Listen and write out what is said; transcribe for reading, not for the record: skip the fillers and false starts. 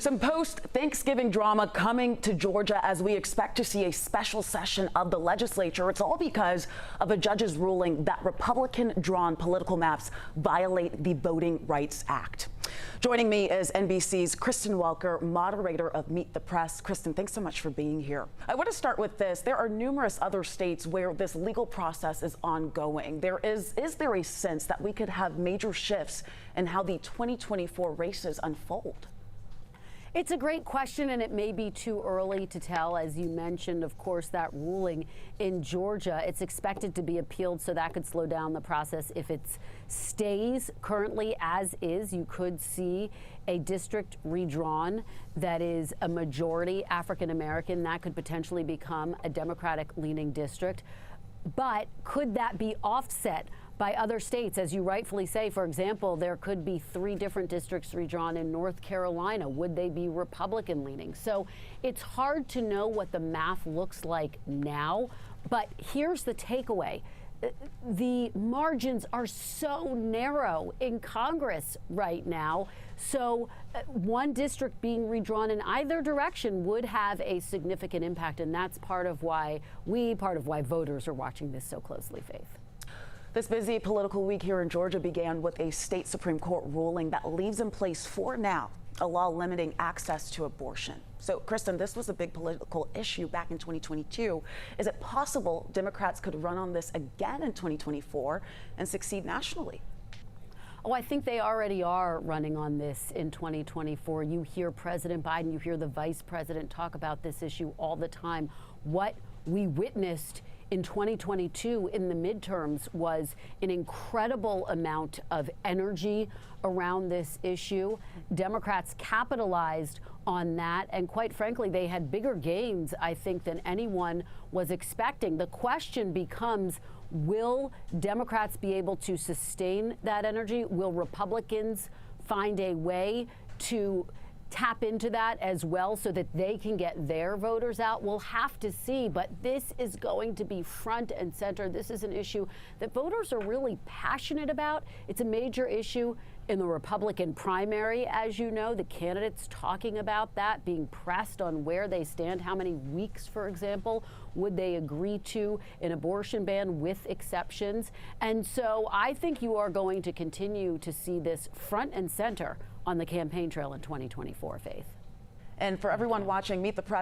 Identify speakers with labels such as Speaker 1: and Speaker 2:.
Speaker 1: Some post-Thanksgiving drama coming to Georgia as we expect to see a special session of the legislature. It's all because of a judge's ruling that Republican-drawn political maps violate the Voting Rights Act. Joining me is NBC's Kristen Welker, moderator of Meet the Press. Kristen, thanks so much for being here. I want to start with this. There are numerous other states where this legal process is ongoing. Is there a sense that we could have major shifts in how the 2024 races unfold?
Speaker 2: It's a great question, and it may be too early to tell. As you mentioned, of course, that ruling in Georgia, it's expected to be appealed, so that could slow down the process. If it stays currently as is, you could see a district redrawn that is a majority African American. That could potentially become a Democratic-leaning district. But could that be offset by other states? As you rightfully say, for example, there could be 3 different districts redrawn in North Carolina. Would they be Republican leaning? So it's hard to know what the math looks like now. But here's the takeaway. The margins are so narrow in Congress right now. So one district being redrawn in either direction would have a significant impact. And that's part of why voters are watching this so closely, Faith.
Speaker 1: This busy political week here in Georgia began with a state Supreme Court ruling that leaves in place for now a law limiting access to abortion. So, Kristen, this was a big political issue back in 2022. Is it possible Democrats could run on this again in 2024 and succeed nationally?
Speaker 2: Oh, I think they already are running on this in 2024. You hear President Biden, you hear the vice president talk about this issue all the time. What we witnessed in 2022 in the midterms was an incredible amount of energy around this issue. Democrats capitalized on that, and quite frankly, they had bigger gains, I think, than anyone was expecting. The question becomes, will Democrats be able to sustain that energy? Will Republicans find a way to tap into that as well so that they can get their voters out? We'll have to see, but this is going to be front and center. This is an issue that voters are really passionate about. It's a major issue in the Republican primary, as you know. The candidates talking about that, being pressed on where they stand, how many weeks, for example, would they agree to an abortion ban with exceptions. And so I think you are going to continue to see this front and center on the campaign trail in 2024, Faith.
Speaker 1: And for everyone watching Meet the Press,